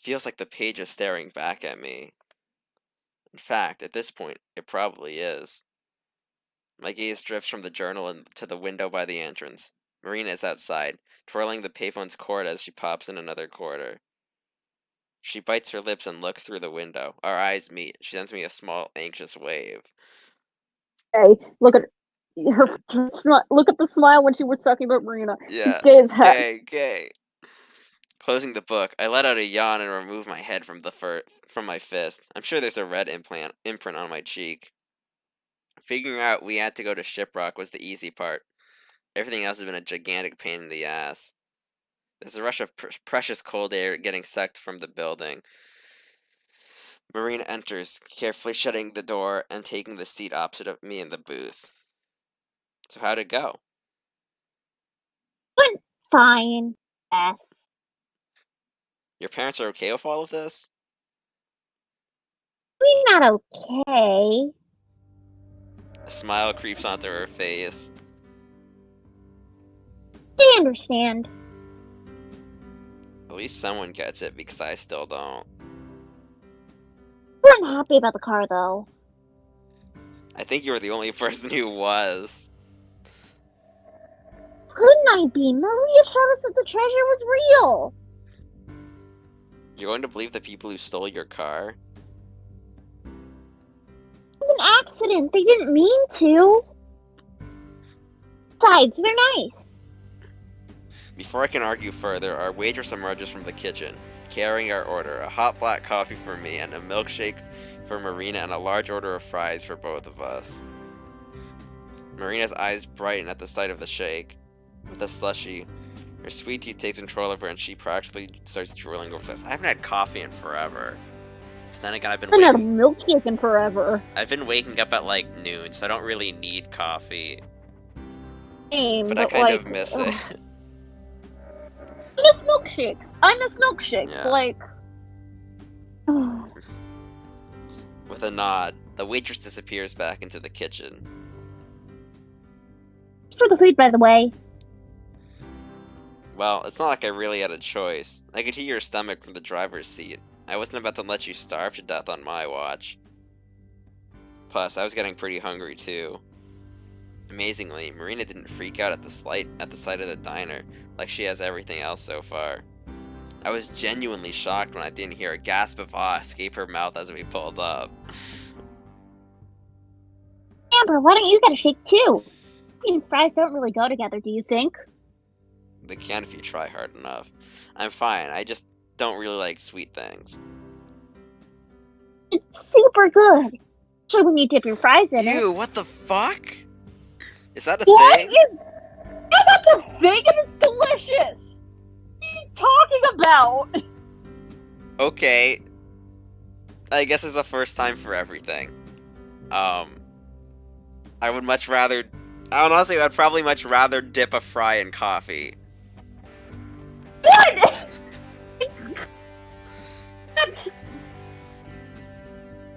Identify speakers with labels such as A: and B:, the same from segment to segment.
A: feels like the page is staring back at me. In fact, at this point, it probably is. My gaze drifts from the journal and to the window by the entrance. Marina is outside, twirling the payphone's cord as she pops in another quarter. She bites her lips and looks through the window. Our eyes meet. She sends me a small, anxious wave.
B: Hey, look at look at the smile when she was talking about Marina. She's
A: Yeah,
B: gay as heck.
A: gay. Closing the book, I let out a yawn and remove my head from from my fist. I'm sure there's a red imprint on my cheek. Figuring out we had to go to Shiprock was the easy part. Everything else has been a gigantic pain in the ass. There's a rush of precious cold air getting sucked from the building. Marina enters, carefully shutting the door and taking the seat opposite of me in the booth. So how'd it go?
B: Went fine. Yes.
A: Your parents are okay with all of this?
B: We're not okay.
A: A smile creeps onto her face.
B: They understand.
A: At least someone gets it, because I still don't.
B: We're unhappy about the car, though.
A: I think you were the only person who was.
B: Couldn't I be? Maria showed us that the treasure was real.
A: You're going to believe the people who stole your car?
B: It was an accident. They didn't mean to. Besides, they're nice.
A: Before I can argue further, our waitress emerges from the kitchen, carrying our order, a hot black coffee for me and a milkshake for Marina and a large order of fries for both of us. Marina's eyes brighten at the sight of the shake. With a slushie, her sweet tooth takes control of her and she practically starts drooling over this. I haven't had coffee in forever. Then again,
B: I haven't had a milkshake in forever.
A: I've been waking up at like noon, so I don't really need coffee.
B: Same,
A: but I kind of miss it.
B: I miss milkshakes. I miss milkshakes.
A: Yeah.
B: Like.
A: With a nod, the waitress disappears back into the kitchen.
B: For the food, by the way.
A: Well, it's not like I really had a choice. I could hear your stomach from the driver's seat. I wasn't about to let you starve to death on my watch. Plus, I was getting pretty hungry too. Amazingly, Marina didn't freak out at the sight of the diner, like she has everything else so far. I was genuinely shocked when I didn't hear a gasp of awe escape her mouth as we pulled up.
B: Amber, why don't you get a shake too? You and fries don't really go together, do you think?
A: They can if you try hard enough. I'm fine, I just don't really like sweet things.
B: It's super good. Especially when you dip your fries in it.
A: Ew, what the fuck? Is that a thing?
B: Yeah, that's a thing and it's delicious! What are you talking about?
A: Okay. I guess it's a first time for everything. I would much rather... Honestly, I'd probably much rather dip a fry in coffee.
B: What?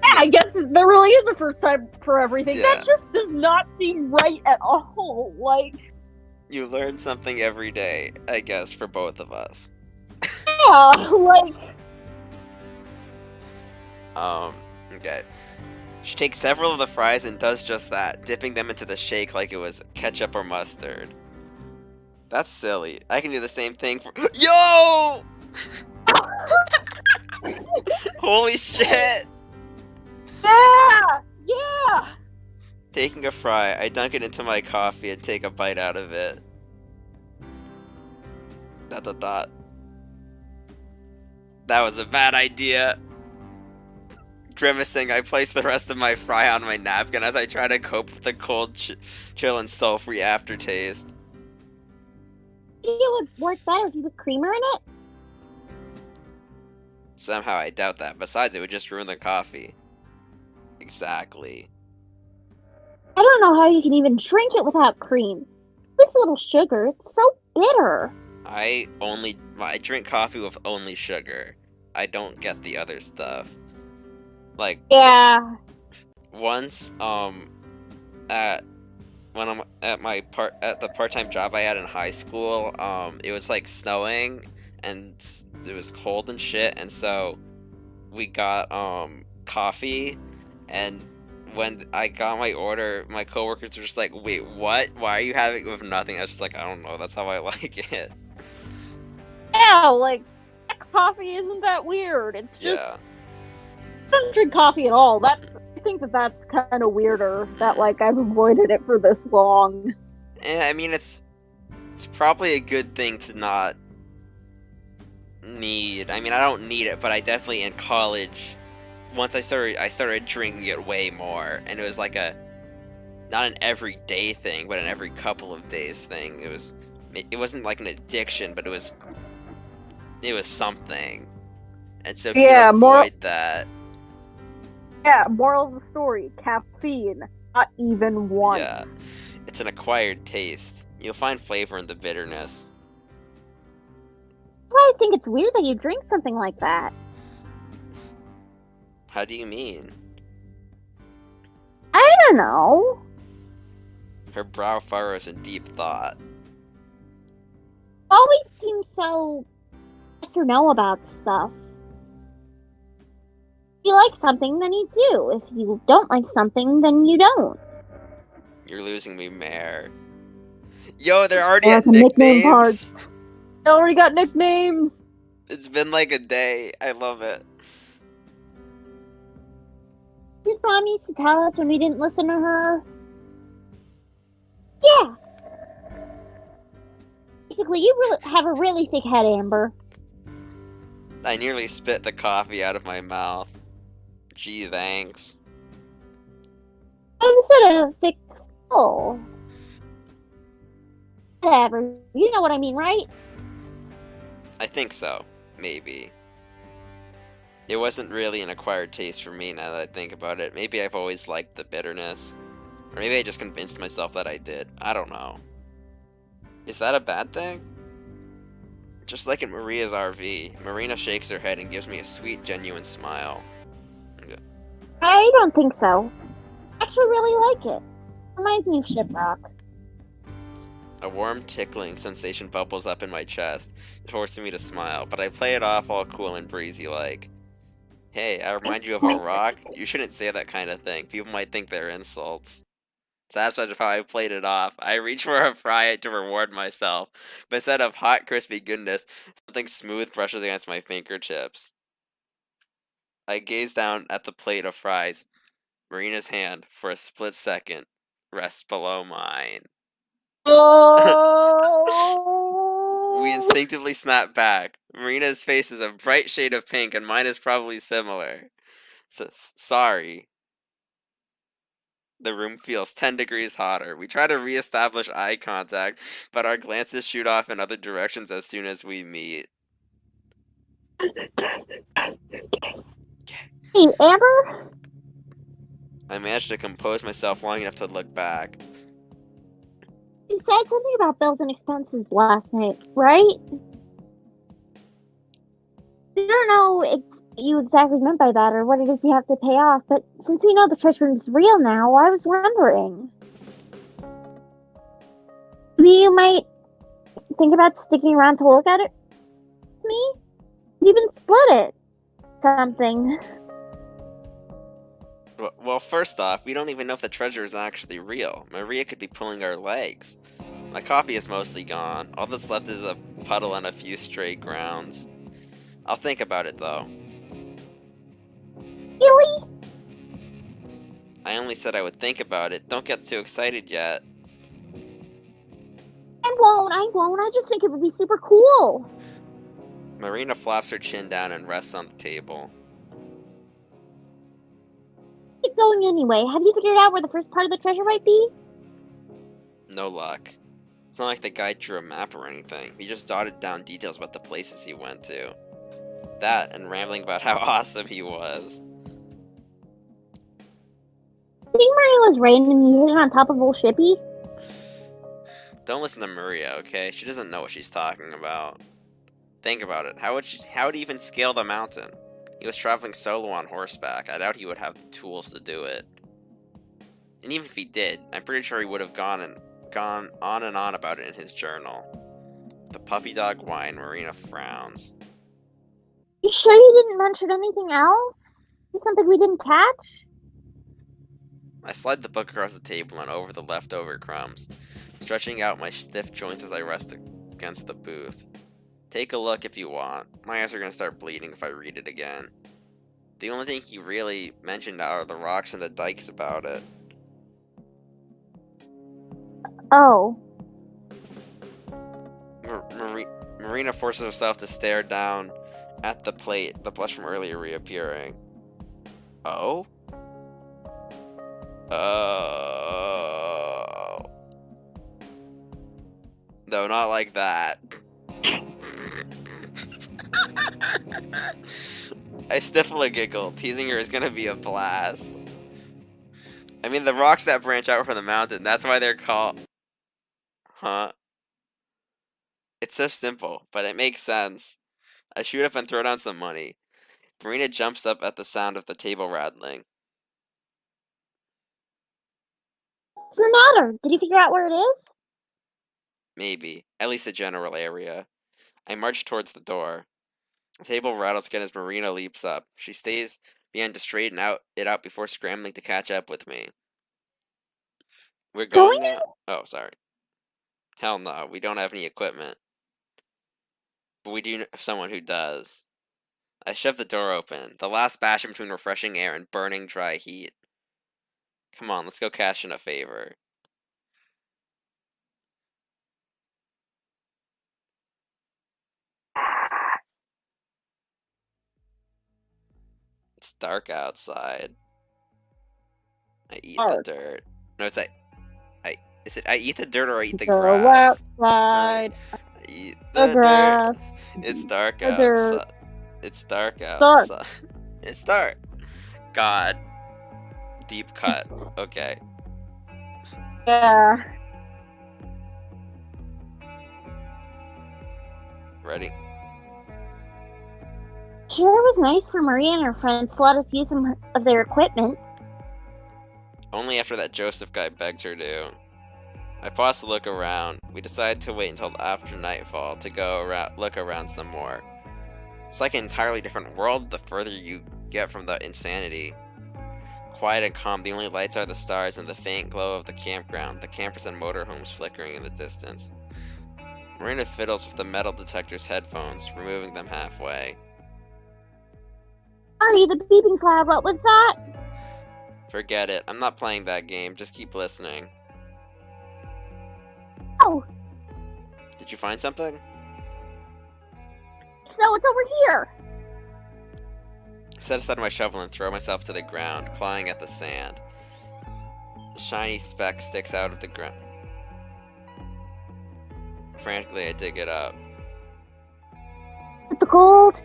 B: Yeah, I guess there really is a first time for everything.
A: Yeah.
B: That just does not seem right at all. Like...
A: You learn something every day, I guess, for both of us.
B: Yeah, like...
A: Okay. She takes several of the fries and does just that, dipping them into the shake like it was ketchup or mustard. That's silly. I can do the same thing for- Yo! Holy shit!
B: Yeah!
A: Taking a fry, I dunk it into my coffee and take a bite out of it. ... That was a bad idea. Grimacing, I place the rest of my fry on my napkin as I try to cope with the cold, chill, and sulfury aftertaste.
B: I think it would work better if you put creamer in it.
A: Somehow I doubt that. Besides, it would just ruin the coffee. Exactly.
B: I don't know how you can even drink it without cream. This little sugar, it's so bitter.
A: I drink coffee with only sugar. I don't get the other stuff. Like,
B: yeah.
A: Once, when I'm at the part-time job I had in high school, it was like snowing, and it was cold and shit, and so we got coffee, and when I got my order, my coworkers were just like, "Wait, what? Why are you having it with nothing?" I was just like, "I don't know. That's how I like it."
B: Yeah, like black coffee isn't that weird. It's just
A: Yeah.
B: I don't drink coffee at all. I think that's kind of weirder that like I've avoided it for this long.
A: I mean, it's probably a good thing to not need. I mean, I don't need it, but I definitely in college, once I started drinking it way more, and it was like a not an everyday thing, but an every couple of days thing. It wasn't like an addiction, but it was something. And so if you can
B: Yeah,
A: avoid that,
B: moral of the story, caffeine, not even once.
A: yeah, it's an acquired taste. You'll find flavor in the bitterness.
B: I think it's weird that you drink something like that.
A: How do you mean?
B: I don't know.
A: Her brow furrows in deep thought.
B: Always seems so yes or no about stuff. If you like something, then you do. If you don't like something, then you don't.
A: You're losing me, Mare. Yo, they're already
B: Yeah,
A: at
B: it's a nickname part.
A: nicknames.
B: I already got nicknames.
A: It's been like a day. I love it.
B: Did Mom used to tell us when we didn't listen to her? Yeah. Basically, you really have a really thick head, Amber.
A: I nearly spit the coffee out of my mouth. Gee, thanks.
B: Instead of thick skull. Whatever. You know what I mean, right?
A: I think so. Maybe. It wasn't really an acquired taste for me now that I think about it. Maybe I've always liked the bitterness. Or maybe I just convinced myself that I did. I don't know. Is that a bad thing? Just like in Maria's RV, Marina shakes her head and gives me a sweet, genuine smile.
B: I don't think so. I actually really like it. Reminds me of Shiprock.
A: A warm, tickling sensation bubbles up in my chest, forcing me to smile, but I play it off all cool and breezy like, "Hey, I remind you of a rock? You shouldn't say that kind of thing. People might think they're insults." Satisfied with how I played it off, I reach for a fry to reward myself, but instead of hot, crispy goodness, something smooth brushes against my fingertips. I gaze down at the plate of fries. Marina's hand, for a split second, rests below mine. We
B: Oh.
A: instinctively snap back. Marina's face is a bright shade of pink, and mine is probably similar. Sorry. The room feels 10 degrees hotter. We try to reestablish eye contact, but our glances shoot off in other directions as soon as we meet.
B: Hey, Amber?
A: I managed to compose myself long enough to look back.
B: You said something about bills and expenses last night, right? I don't know if you exactly meant by that or what it is you have to pay off, but since we know the treasure room's real now, I was wondering. Maybe you might think about sticking around to look at it with me? Even split it. Something.
A: Well, first off, we don't even know if the treasure is actually real. Maria could be pulling our legs. My coffee is mostly gone. All that's left is a puddle and a few stray grounds. I'll think about it, though.
B: Really?
A: I only said I would think about it. Don't get too excited yet.
B: I won't. I just think it would be super cool.
A: Marina flops her chin down and rests on the table.
B: Keep going anyway. Have you figured out where the first part of the treasure might be?
A: No luck. It's not like the guy drew a map or anything. He just dotted down details about the places he went to. That, and rambling about how awesome he was.
B: I think Maria was right and you hit it on top of old Shippy.
A: Don't listen to Maria, okay? She doesn't know what she's talking about. Think about it. How would he even scale the mountain? He was traveling solo on horseback. I doubt he would have the tools to do it. And even if he did, I'm pretty sure he would have gone on and on about it in his journal. The puppy dog whine. Marina frowns.
B: You sure you didn't mention anything else? Something we didn't catch?
A: I slide the book across the table and over the leftover crumbs, stretching out my stiff joints as I rest against the booth. Take a look if you want. My eyes are gonna start bleeding if I read it again. The only thing he really mentioned are the rocks and the dikes about it.
B: Oh.
A: Marina forces herself to stare down at the plate, the blush from earlier reappearing. Oh? Oh. No, not like that. I stifle a giggle. Teasing her is gonna be a blast. I mean, the rocks that branch out from the mountain, that's why they're called... Huh? It's so simple, but it makes sense. I shoot up and throw down some money. Marina jumps up at the sound of the table rattling.
B: What's the matter? Did you figure out where it is?
A: Maybe. At least the general area. I march towards the door. The table rattles again as Marina leaps up. She stays behind to straighten it out before scrambling to catch up with me. We're
B: Going
A: going now? Oh, sorry. Hell no, we don't have any equipment. But we do have someone who does. I shove the door open, the last bastion between refreshing air and burning dry heat. Come on, let's go cash in a favor. It's dark outside. I eat the
B: Dark.
A: dirt. No, it's I is it I eat the dirt or I eat the
B: Go
A: grass? I
B: outside.
A: eat
B: The
A: the dirt.
B: grass.
A: It's dark
B: The dirt.
A: outside. It's dark
B: Dark.
A: outside. It's dark. God. Deep cut. Okay.
B: Yeah.
A: Ready?
B: Sure was nice for Maria and her friends to let us use some of their equipment.
A: Only after that Joseph guy begged her to. I paused to look around. We decided to wait until after nightfall to go look around some more. It's like an entirely different world the further you get from the insanity. Quiet and calm, the only lights are the stars and the faint glow of the campground, the campers and motorhomes flickering in the distance. Marina fiddles with the metal detector's headphones, removing them halfway.
B: Sorry, the beeping's loud. What was that?
A: Forget it, I'm not playing that game, just keep listening.
B: Oh,
A: Did you find something?
B: so it's over here.
A: I set aside my shovel and throw myself to the ground, clawing at the sand. A shiny speck sticks out of the ground. Frantically, I dig it up.
B: With the gold.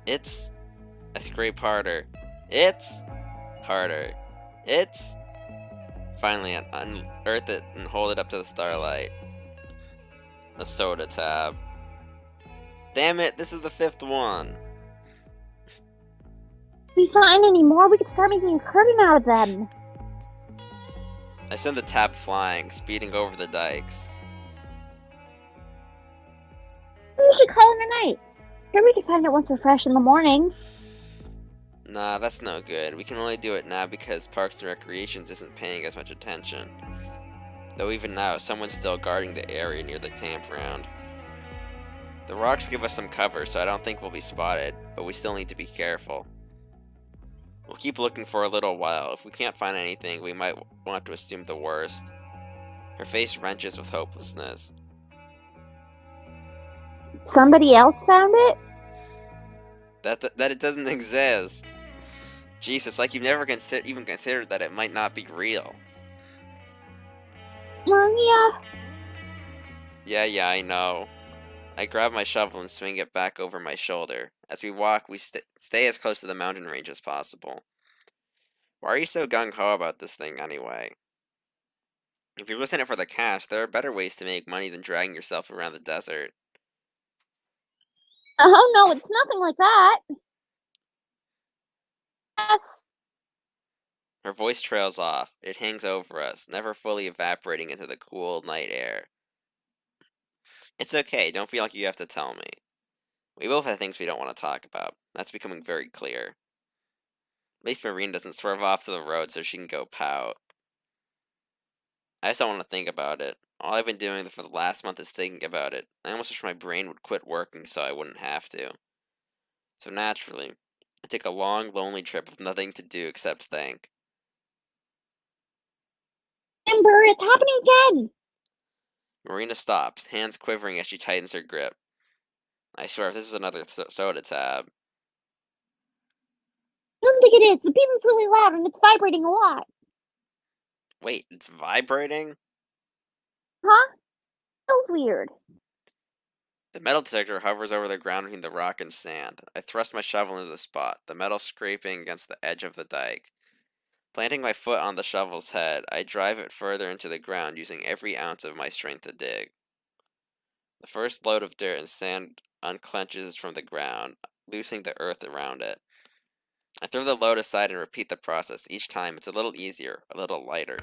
A: It's... I scrape harder. It's... harder. It's... Finally, I unearth it and hold it up to the starlight. A soda tab. Damn it, this is the 5th one.
B: If we find any more, we could start making a curtain out of them.
A: I send the tab flying, speeding over the dikes.
B: We should call it a night. Sure, we could find it once we're fresh in the morning.
A: Nah, that's no good. We can only do it now because Parks and Recreations isn't paying as much attention. Though even now, someone's still guarding the area near the campground. The rocks give us some cover, so I don't think we'll be spotted, but we still need to be careful. We'll keep looking for a little while. If we can't find anything, we might want to assume the worst. Her face wrenches with hopelessness.
B: Somebody else found it?
A: That it doesn't exist. Jeez, it's like you've never even considered that it might not be real.
B: Maria?
A: Yeah, I know. I grab my shovel and swing it back over my shoulder. As we walk, we stay as close to the mountain range as possible. Why are you so gung-ho about this thing anyway? If you're listening for the cash, there are better ways to make money than dragging yourself around the desert.
B: Oh no, it's nothing like that. Yes.
A: Her voice trails off. It hangs over us, never fully evaporating into the cool night air. It's okay, don't feel like you have to tell me. We both have things we don't want to talk about. That's becoming very clear. At least Marine doesn't swerve off to the road so she can go pout. I just don't want to think about it. All I've been doing for the last month is thinking about it. I almost wish my brain would quit working so I wouldn't have to. So naturally, I take a long, lonely trip with nothing to do except think.
B: Amber, it's happening again!
A: Marina stops, hands quivering as she tightens her grip. I swear, if this is another soda tab.
B: I don't think it is. The beeper's really loud and it's vibrating a lot.
A: Wait, it's vibrating?
B: Huh? Feels weird.
A: The metal detector hovers over the ground between the rock and sand. I thrust my shovel into the spot, the metal scraping against the edge of the dike. Planting my foot on the shovel's head, I drive it further into the ground using every ounce of my strength to dig. The first load of dirt and sand unclenches from the ground, loosening the earth around it. I throw the load aside and repeat the process. Each time it's a little easier, a little lighter.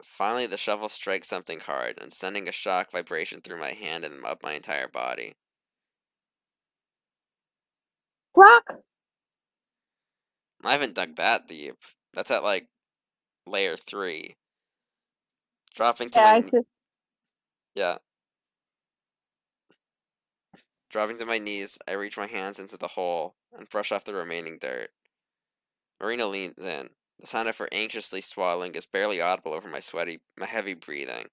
A: Finally, the shovel strikes something hard, and sending a shock vibration through my hand and up my entire body.
B: Rock?
A: I haven't dug that deep. That's at like layer 3. Dropping to
B: Yeah,
A: my
B: I could.
A: yeah, dropping to my knees, I reach my hands into the hole and brush off the remaining dirt. Marina leans in. The sound of her anxiously swallowing is barely audible over my heavy breathing.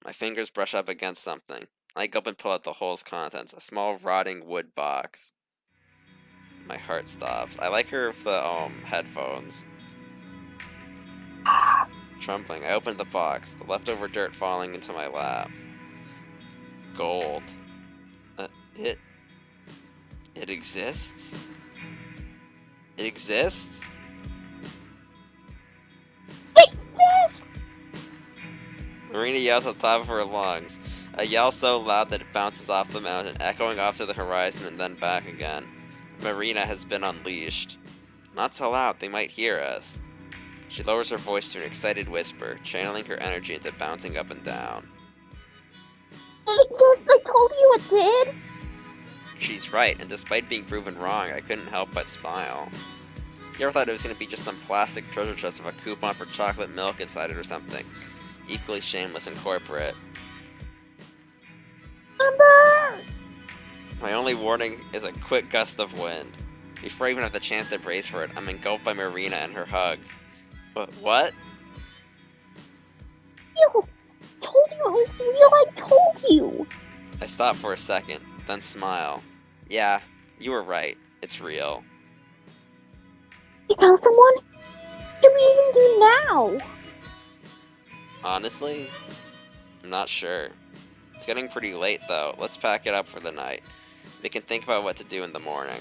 A: My fingers brush up against something. I gulp and pull out the hole's contents, a small rotting wood box. My heart stops. I like her with the headphones. Trembling, I opened the box, the leftover dirt falling into my lap. Gold. Uh, it it exists? It exists?
B: Fix this!
A: Marina yells at the top of her lungs, a yell so loud that it bounces off the mountain, echoing off to the horizon and then back again. Marina has been unleashed. Not so loud, they might hear us. She lowers her voice to an excited whisper, channeling her energy into bouncing up and down.
B: It exists! I told you it did!
A: She's right, and despite being proven wrong, I couldn't help but smile. You ever thought it was going to be just some plastic treasure chest with a coupon for chocolate milk inside it or something? Equally shameless and corporate.
B: Amber!
A: My only warning is a quick gust of wind. Before I even have the chance to brace for it, I'm engulfed by Marina and her hug. What?
B: You told you it was real! I told you!
A: I stop for a second, then smile. Yeah, you were right. It's real.
B: You tell someone? What do we even do now?
A: Honestly, I'm not sure. It's getting pretty late though. Let's pack it up for the night. We can think about what to do in the morning.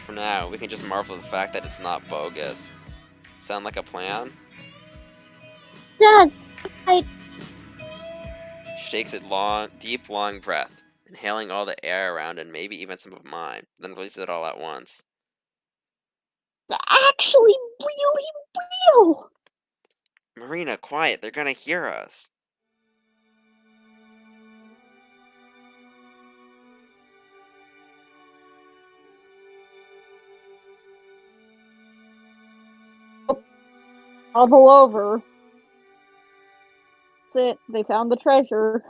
A: For now, we can just marvel at the fact that it's not bogus. Sound like a plan?
B: Does. I.
A: She takes a long, deep, long breath, inhaling all the air around and maybe even some of mine, then releases it all at once.
B: Actually really real!
A: Marina, quiet, they're gonna hear us.
B: All over. That's it. They found the treasure.